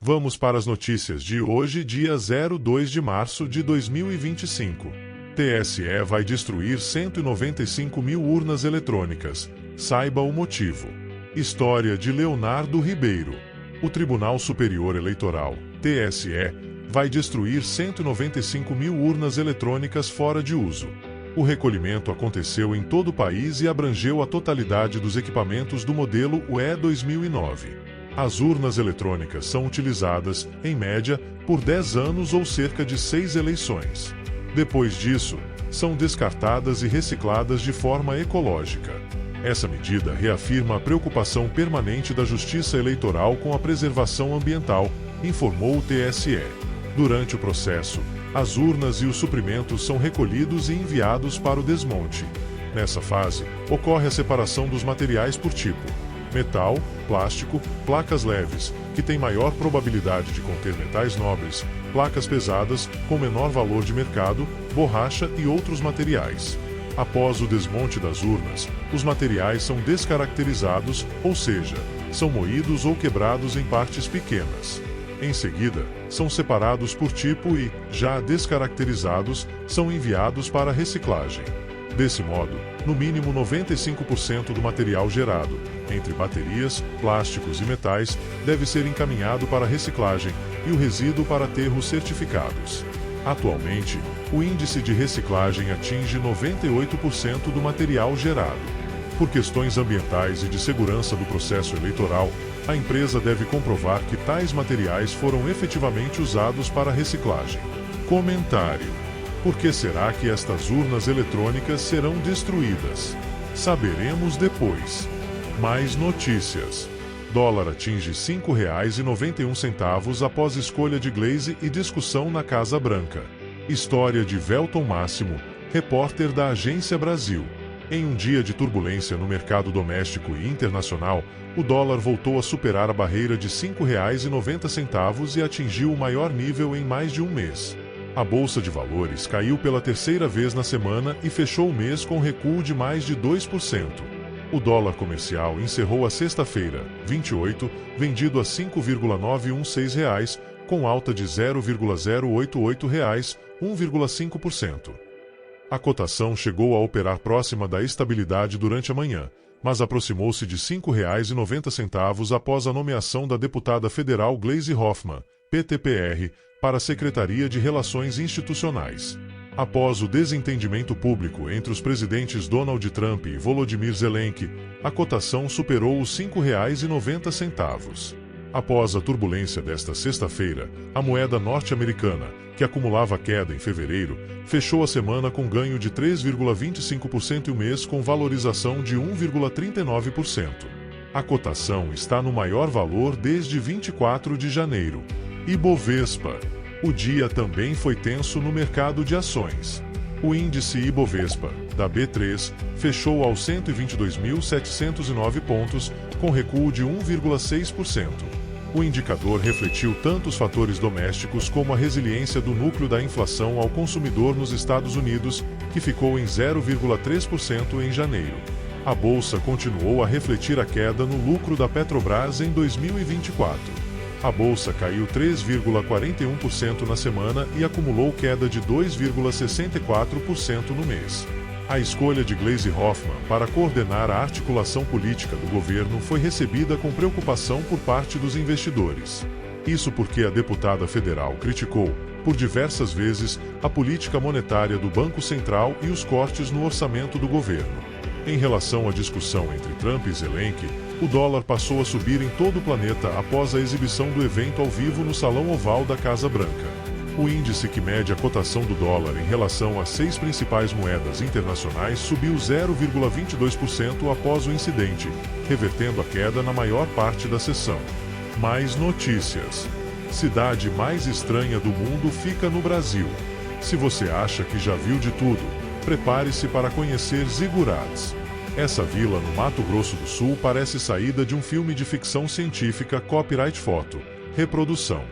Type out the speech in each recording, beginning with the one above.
Vamos para as notícias de hoje, dia 2 de março de 2025. TSE vai destruir 195 mil urnas eletrônicas. Saiba o motivo. História de Leonardo Ribeiro. O Tribunal Superior Eleitoral, TSE, vai destruir 195 mil urnas eletrônicas fora de uso. O recolhimento aconteceu em todo o país e abrangeu a totalidade dos equipamentos do modelo UE 2009. As urnas eletrônicas são utilizadas, em média, por 10 anos ou cerca de 6 eleições. Depois disso, são descartadas e recicladas de forma ecológica. Essa medida reafirma a preocupação permanente da Justiça Eleitoral com a preservação ambiental, informou o TSE. Durante o processo, as urnas e os suprimentos são recolhidos e enviados para o desmonte. Nessa fase, ocorre a separação dos materiais por tipo: metal, plástico, placas leves, que têm maior probabilidade de conter metais nobres, placas pesadas, com menor valor de mercado, borracha e outros materiais. Após o desmonte das urnas, os materiais são descaracterizados, ou seja, são moídos ou quebrados em partes pequenas. Em seguida, são separados por tipo e, já descaracterizados, são enviados para reciclagem. Desse modo, no mínimo 95% do material gerado, entre baterias, plásticos e metais, deve ser encaminhado para reciclagem e o resíduo para aterros certificados. Atualmente, o índice de reciclagem atinge 98% do material gerado. Por questões ambientais e de segurança do processo eleitoral, a empresa deve comprovar que tais materiais foram efetivamente usados para reciclagem. Comentário: por que será que estas urnas eletrônicas serão destruídas? Saberemos depois. Mais notícias. Dólar atinge R$ 5,91 após escolha de Gleisi e discussão na Casa Branca. História de Velton Máximo, repórter da Agência Brasil. Em um dia de turbulência no mercado doméstico e internacional, o dólar voltou a superar a barreira de R$ 5,90 e atingiu o maior nível em mais de um mês. A Bolsa de Valores caiu pela terceira vez na semana e fechou o mês com recuo de mais de 2%. O dólar comercial encerrou a sexta-feira, 28, vendido a R$ 5,916, com alta de R$ 0,088, 1,5%. A cotação chegou a operar próxima da estabilidade durante a manhã, mas aproximou-se de R$ 5,90 após a nomeação da deputada federal Gleisi Hoffmann, PTPR, para a Secretaria de Relações Institucionais. Após o desentendimento público entre os presidentes Donald Trump e Volodymyr Zelensky, a cotação superou os R$ 5,90. Após a turbulência desta sexta-feira, a moeda norte-americana, que acumulava queda em fevereiro, fechou a semana com ganho de 3,25% e o mês com valorização de 1,39%. A cotação está no maior valor desde 24 de janeiro. Ibovespa. O dia também foi tenso no mercado de ações. O índice Ibovespa, da B3, fechou aos 122.709 pontos, com recuo de 1,6%. O indicador refletiu tanto os fatores domésticos como a resiliência do núcleo da inflação ao consumidor nos Estados Unidos, que ficou em 0,3% em janeiro. A bolsa continuou a refletir a queda no lucro da Petrobras em 2024. A bolsa caiu 3,41% na semana e acumulou queda de 2,64% no mês. A escolha de Gleisi Hoffmann para coordenar a articulação política do governo foi recebida com preocupação por parte dos investidores. Isso porque a deputada federal criticou, por diversas vezes, a política monetária do Banco Central e os cortes no orçamento do governo. Em relação à discussão entre Trump e Zelensky, o dólar passou a subir em todo o planeta após a exibição do evento ao vivo no Salão Oval da Casa Branca. O índice que mede a cotação do dólar em relação às 6 principais moedas internacionais subiu 0,22% após o incidente, revertendo a queda na maior parte da sessão. Mais notícias. Cidade mais estranha do mundo fica no Brasil. Se você acha que já viu de tudo, prepare-se para conhecer Zigurates. Essa vila no Mato Grosso do Sul parece saída de um filme de ficção científica copyright foto, reprodução.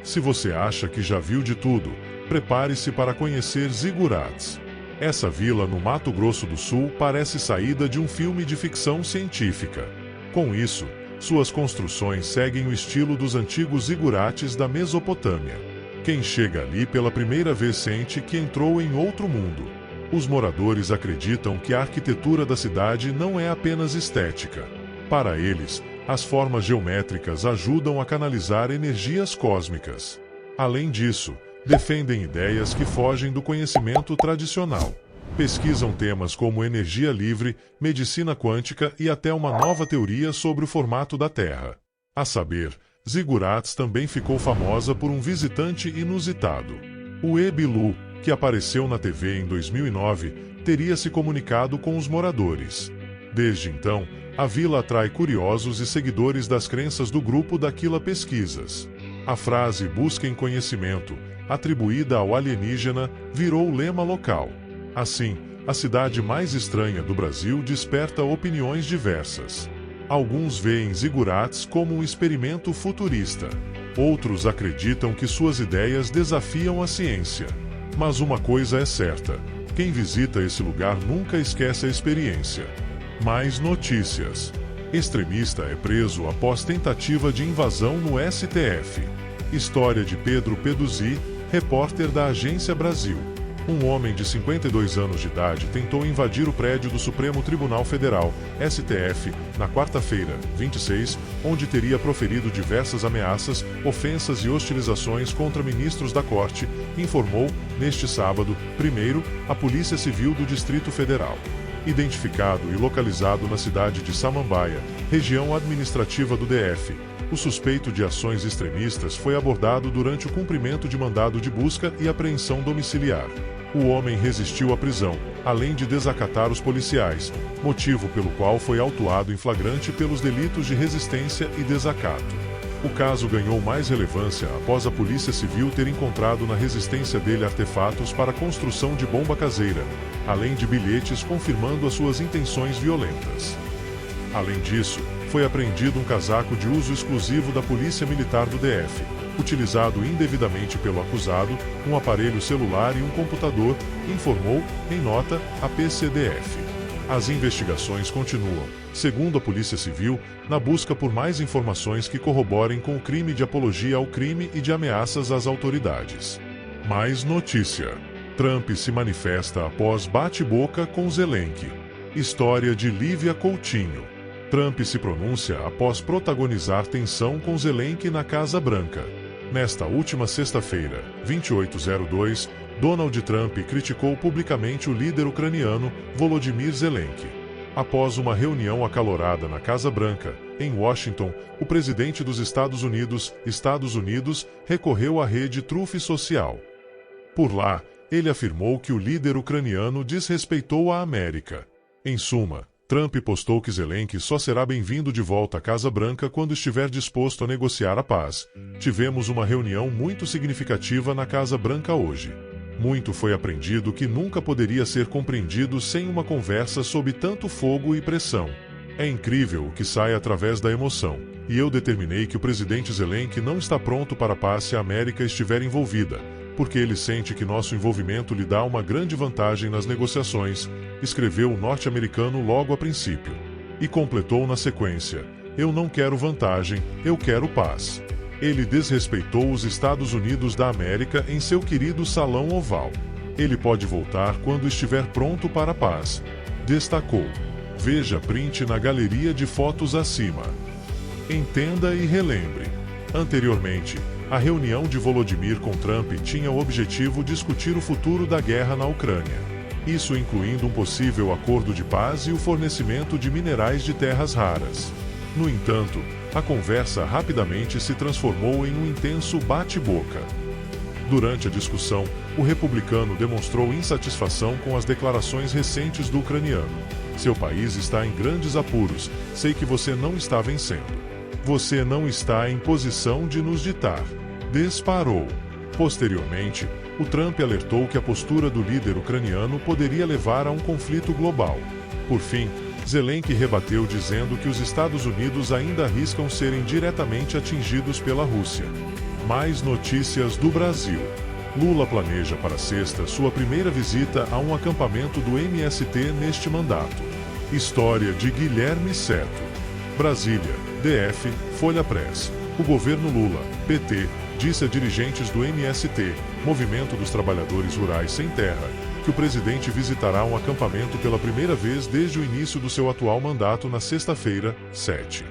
Se você acha que já viu de tudo, prepare-se para conhecer Zigurates. Essa vila no Mato Grosso do Sul parece saída de um filme de ficção científica. Com isso, Suas construções seguem o estilo dos antigos zigurates da Mesopotâmia. Quem chega ali pela primeira vez sente que entrou em outro mundo. Os moradores acreditam que a arquitetura da cidade não é apenas estética. Para eles, as formas geométricas ajudam a canalizar energias cósmicas. Além disso, defendem ideias que fogem do conhecimento tradicional. Pesquisam temas como energia livre, medicina quântica e até uma nova teoria sobre o formato da Terra. A saber, Zigurates também ficou famosa por um visitante inusitado. O Ebilu, que apareceu na TV em 2009, teria se comunicado com os moradores. Desde então, a vila atrai curiosos e seguidores das crenças do grupo Daquila Pesquisas. A frase "busquem conhecimento", atribuída ao alienígena, virou lema local. Assim, a cidade mais estranha do Brasil desperta opiniões diversas. Alguns veem Zigurates como um experimento futurista. Outros acreditam que suas ideias desafiam a ciência. Mas uma coisa é certa: quem visita esse lugar nunca esquece a experiência. Mais notícias. Extremista é preso após tentativa de invasão no STF. História de Pedro Peduzzi, repórter da Agência Brasil. Um homem de 52 anos de idade tentou invadir o prédio do Supremo Tribunal Federal, STF, na quarta-feira, 26, onde teria proferido diversas ameaças, ofensas e hostilizações contra ministros da Corte, informou, neste sábado, 1º, a Polícia Civil do Distrito Federal. Identificado e localizado na cidade de Samambaia, região administrativa do DF, o suspeito de ações extremistas foi abordado durante o cumprimento de mandado de busca e apreensão domiciliar. O homem resistiu à prisão, além de desacatar os policiais, motivo pelo qual foi autuado em flagrante pelos delitos de resistência e desacato. O caso ganhou mais relevância após a Polícia Civil ter encontrado na residência dele artefatos para a construção de bomba caseira, além de bilhetes confirmando as suas intenções violentas. Além disso, foi apreendido um casaco de uso exclusivo da Polícia Militar do DF, utilizado indevidamente pelo acusado, um aparelho celular e um computador, informou, em nota, a PCDF. As investigações continuam, segundo a Polícia Civil, na busca por mais informações que corroborem com o crime de apologia ao crime e de ameaças às autoridades. Mais notícia. Trump se manifesta após bate-boca com Zelensky. História de Lívia Coutinho. Trump se pronuncia após protagonizar tensão com Zelensky na Casa Branca. Nesta última sexta-feira, 28/02, Donald Trump criticou publicamente o líder ucraniano, Volodymyr Zelensky. Após uma reunião acalorada na Casa Branca, em Washington, o presidente dos Estados Unidos, recorreu à rede Truth Social. Por lá, ele afirmou que o líder ucraniano desrespeitou a América. Em suma, Trump postou que Zelensky só será bem-vindo de volta à Casa Branca quando estiver disposto a negociar a paz. Tivemos uma reunião muito significativa na Casa Branca hoje. Muito foi aprendido que nunca poderia ser compreendido sem uma conversa sob tanto fogo e pressão. É incrível o que sai através da emoção, e eu determinei que o presidente Zelensky não está pronto para a paz se a América estiver envolvida, porque ele sente que nosso envolvimento lhe dá uma grande vantagem nas negociações, escreveu o norte-americano logo a princípio. E completou na sequência: eu não quero vantagem, eu quero paz. Ele desrespeitou os Estados Unidos da América em seu querido Salão Oval. Ele pode voltar quando estiver pronto para a paz, destacou. Veja print na galeria de fotos acima. Entenda e relembre. Anteriormente, a reunião de Volodymyr com Trump tinha o objetivo de discutir o futuro da guerra na Ucrânia. Isso incluindo um possível acordo de paz e o fornecimento de minerais de terras raras. No entanto, a conversa rapidamente se transformou em um intenso bate-boca. Durante a discussão, o republicano demonstrou insatisfação com as declarações recentes do ucraniano. Seu país está em grandes apuros, sei que você não está vencendo. Você não está em posição de nos ditar. Disparou. Posteriormente, o Trump alertou que a postura do líder ucraniano poderia levar a um conflito global. Por fim, Zelensky rebateu dizendo que os Estados Unidos ainda arriscam serem diretamente atingidos pela Rússia. Mais notícias do Brasil. Lula planeja para sexta sua primeira visita a um acampamento do MST neste mandato. História de Guilherme Seto. Brasília. DF, Folha Press. O governo Lula, PT, disse a dirigentes do MST, Movimento dos Trabalhadores Rurais Sem Terra, que o presidente visitará um acampamento pela primeira vez desde o início do seu atual mandato na sexta-feira, 7.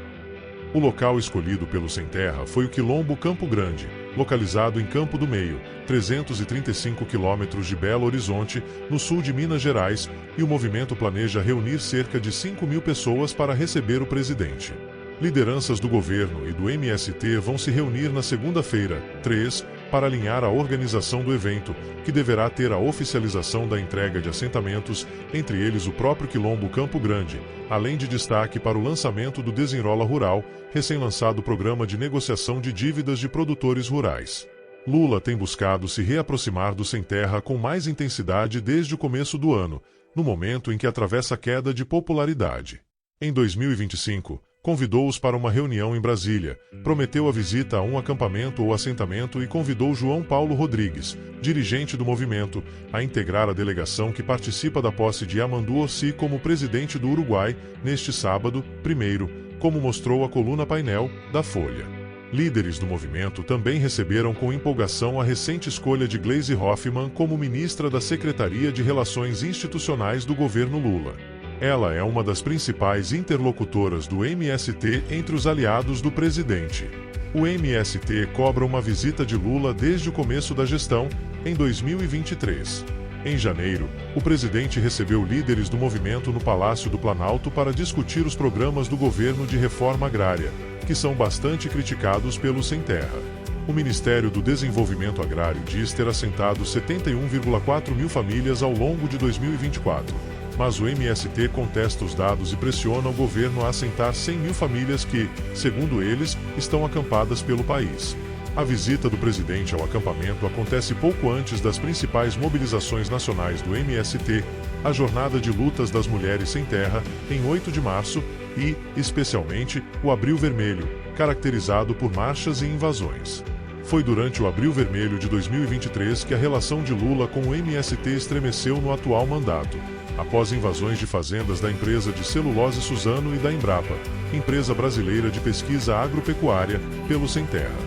O local escolhido pelo Sem Terra foi o Quilombo Campo Grande, localizado em Campo do Meio, 335 quilômetros de Belo Horizonte, no sul de Minas Gerais, e o movimento planeja reunir cerca de 5.000 pessoas para receber o presidente. Lideranças do governo e do MST vão se reunir na segunda-feira, 3, para alinhar a organização do evento, que deverá ter a oficialização da entrega de assentamentos, entre eles o próprio Quilombo Campo Grande, além de destaque para o lançamento do Desenrola Rural, recém-lançado programa de negociação de dívidas de produtores rurais. Lula tem buscado se reaproximar do Sem Terra com mais intensidade desde o começo do ano, no momento em que atravessa a queda de popularidade. Em 2025, convidou-os para uma reunião em Brasília, prometeu a visita a um acampamento ou assentamento e convidou João Paulo Rodrigues, dirigente do movimento, a integrar a delegação que participa da posse de Amandu Orsi como presidente do Uruguai, neste sábado, 1º, como mostrou a coluna Painel, da Folha. Líderes do movimento também receberam com empolgação a recente escolha de Gleisi Hoffmann como ministra da Secretaria de Relações Institucionais do governo Lula. Ela é uma das principais interlocutoras do MST entre os aliados do presidente. O MST cobra uma visita de Lula desde o começo da gestão, em 2023. Em janeiro, o presidente recebeu líderes do movimento no Palácio do Planalto para discutir os programas do governo de reforma agrária, que são bastante criticados pelo Sem Terra. O Ministério do Desenvolvimento Agrário diz ter assentado 71,4 mil famílias ao longo de 2024. Mas o MST contesta os dados e pressiona o governo a assentar 100 mil famílias que, segundo eles, estão acampadas pelo país. A visita do presidente ao acampamento acontece pouco antes das principais mobilizações nacionais do MST, a Jornada de Lutas das Mulheres Sem Terra, em 8 de março, e, especialmente, o Abril Vermelho, caracterizado por marchas e invasões. Foi durante o Abril Vermelho de 2023 que a relação de Lula com o MST estremeceu no atual mandato, após invasões de fazendas da empresa de celulose Suzano e da Embrapa, empresa brasileira de pesquisa agropecuária, pelo Sem Terra.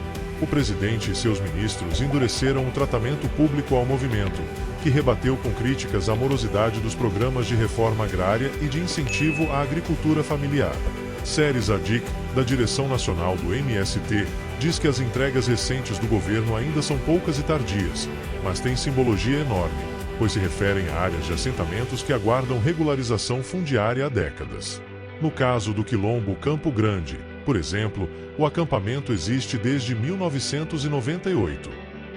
O presidente e seus ministros endureceram o tratamento público ao movimento, que rebateu com críticas a morosidade dos programas de reforma agrária e de incentivo à agricultura familiar. Séries Adik, da direção nacional do MST, diz que as entregas recentes do governo ainda são poucas e tardias, mas têm simbologia enorme, pois se referem a áreas de assentamentos que aguardam regularização fundiária há décadas. No caso do Quilombo Campo Grande, por exemplo, o acampamento existe desde 1998.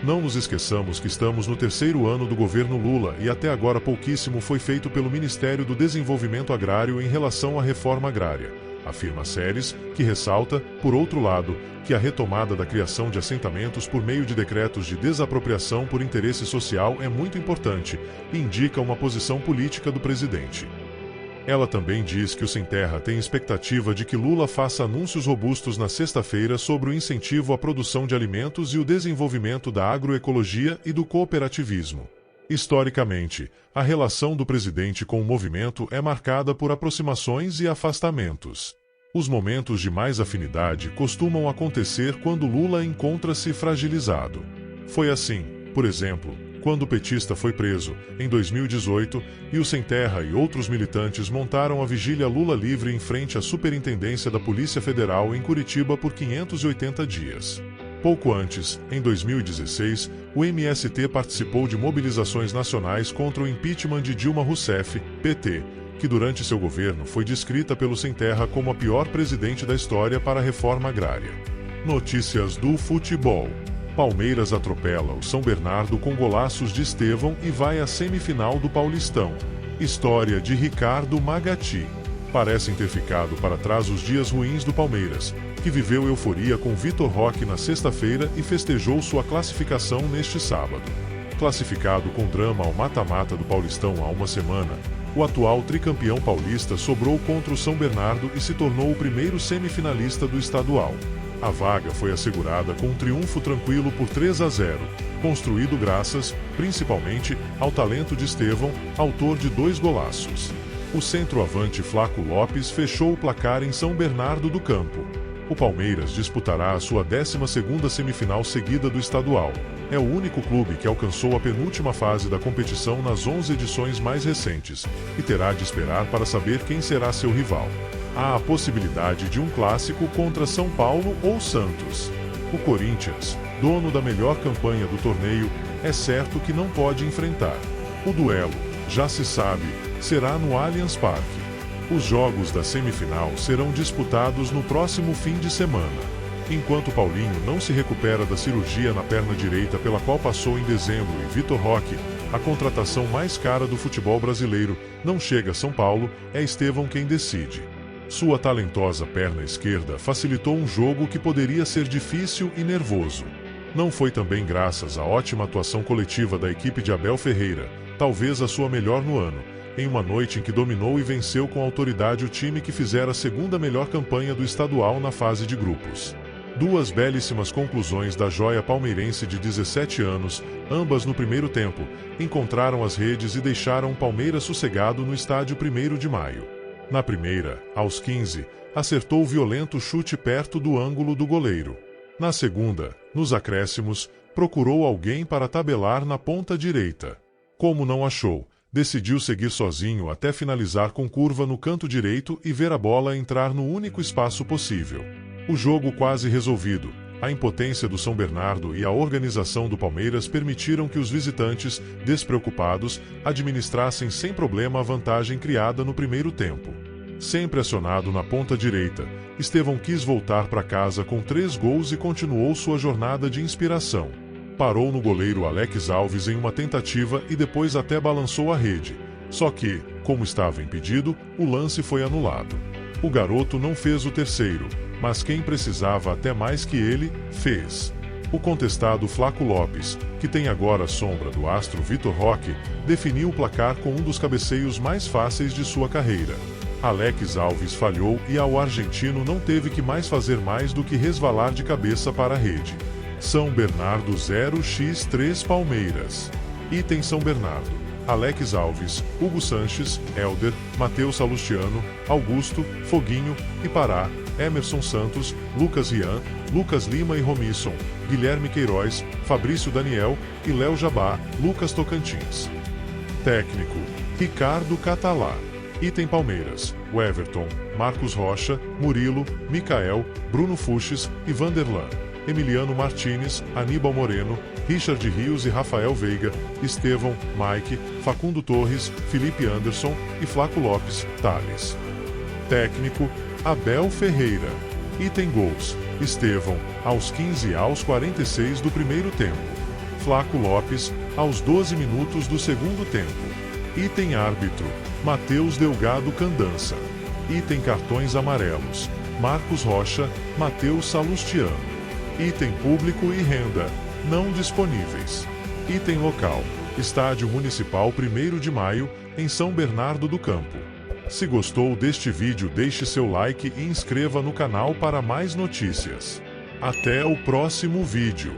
Não nos esqueçamos que estamos no 3º ano do governo Lula e até agora pouquíssimo foi feito pelo Ministério do Desenvolvimento Agrário em relação à reforma agrária, afirma Séries, que ressalta, por outro lado, que a retomada da criação de assentamentos por meio de decretos de desapropriação por interesse social é muito importante e indica uma posição política do presidente. Ela também diz que o Sem Terra tem expectativa de que Lula faça anúncios robustos na sexta-feira sobre o incentivo à produção de alimentos e o desenvolvimento da agroecologia e do cooperativismo. Historicamente, a relação do presidente com o movimento é marcada por aproximações e afastamentos. Os momentos de mais afinidade costumam acontecer quando Lula encontra-se fragilizado. Foi assim, por exemplo, quando o petista foi preso, em 2018, e o Sem Terra e outros militantes montaram a Vigília Lula Livre em frente à Superintendência da Polícia Federal em Curitiba por 580 dias. Pouco antes, em 2016, o MST participou de mobilizações nacionais contra o impeachment de Dilma Rousseff, PT, que durante seu governo foi descrita pelo Sem Terra como a pior presidente da história para a reforma agrária. Notícias do futebol. Palmeiras atropela o São Bernardo com golaços de Estevão e vai à semifinal do Paulistão. História de Ricardo Magatti. Parecem ter ficado para trás os dias ruins do Palmeiras, que viveu euforia com Vitor Roque na sexta-feira e festejou sua classificação neste sábado. Classificado com drama ao mata-mata do Paulistão há uma semana, o atual tricampeão paulista sobrou contra o São Bernardo e se tornou o primeiro semifinalista do estadual. A vaga foi assegurada com um triunfo tranquilo por 3-0, construído graças, principalmente, ao talento de Estevão, autor de 2 golaços. O centroavante Flaco Lopes fechou o placar em São Bernardo do Campo. O Palmeiras disputará a sua 12ª semifinal seguida do estadual. É o único clube que alcançou a penúltima fase da competição nas 11 edições mais recentes e terá de esperar para saber quem será seu rival. Há a possibilidade de um clássico contra São Paulo ou Santos. O Corinthians, dono da melhor campanha do torneio, é certo que não pode enfrentar. O duelo, já se sabe, será no Allianz Parque. Os jogos da semifinal serão disputados no próximo fim de semana. Enquanto Paulinho não se recupera da cirurgia na perna direita pela qual passou em dezembro e Vitor Roque, a contratação mais cara do futebol brasileiro, não chega a São Paulo, é Estevão quem decide. Sua talentosa perna esquerda facilitou um jogo que poderia ser difícil e nervoso. Não foi também graças à ótima atuação coletiva da equipe de Abel Ferreira, talvez a sua melhor no ano, em uma noite em que dominou e venceu com autoridade o time que fizera a segunda melhor campanha do estadual na fase de grupos. Duas belíssimas conclusões da joia palmeirense de 17 anos, ambas no primeiro tempo, encontraram as redes e deixaram o Palmeiras sossegado no estádio 1º de Maio. Na primeira, aos 15, acertou o violento chute perto do ângulo do goleiro. Na segunda, nos acréscimos, procurou alguém para tabelar na ponta direita. Como não achou, decidiu seguir sozinho até finalizar com curva no canto direito e ver a bola entrar no único espaço possível. O jogo quase resolvido, a impotência do São Bernardo e a organização do Palmeiras permitiram que os visitantes, despreocupados, administrassem sem problema a vantagem criada no primeiro tempo. Sempre acionado na ponta direita, Estevão quis voltar para casa com 3 gols e continuou sua jornada de inspiração. Parou no goleiro Alex Alves em uma tentativa e depois até balançou a rede. Só que, como estava impedido, o lance foi anulado. O garoto não fez o terceiro, mas quem precisava até mais que ele, fez. O contestado Flaco Lopes, que tem agora a sombra do astro Vitor Roque, definiu o placar com um dos cabeceios mais fáceis de sua carreira. Alex Alves falhou e ao argentino não teve que mais fazer mais do que resvalar de cabeça para a rede. São Bernardo 0x3 Palmeiras. Item São Bernardo: Alex Alves, Hugo Sanches, Helder, Matheus Salustiano, Augusto, Foguinho e Pará, Emerson Santos, Lucas Rian, Lucas Lima e Romisson, Guilherme Queiroz, Fabrício Daniel e Léo Jabá, Lucas Tocantins. Técnico: Ricardo Catalá. Item Palmeiras: Everton, Marcos Rocha, Murilo, Micael, Bruno Fuchs e Vanderlan, Emiliano Martínez, Aníbal Moreno, Richard Rios e Rafael Veiga, Estevão, Mike, Facundo Torres, Felipe Anderson e Flaco Lopes, Thales. Técnico: Abel Ferreira. Item Gols: Estevão, aos 15 e aos 46 do primeiro tempo. Flaco Lopes, aos 12 minutos do segundo tempo. Item Árbitro: Matheus Delgado Candança. Item Cartões Amarelos: Marcos Rocha, Matheus Salustiano. Item Público e Renda: não disponíveis. Item Local: Estádio Municipal 1º de Maio, em São Bernardo do Campo. Se gostou deste vídeo, deixe seu like e inscreva no canal para mais notícias. Até o próximo vídeo.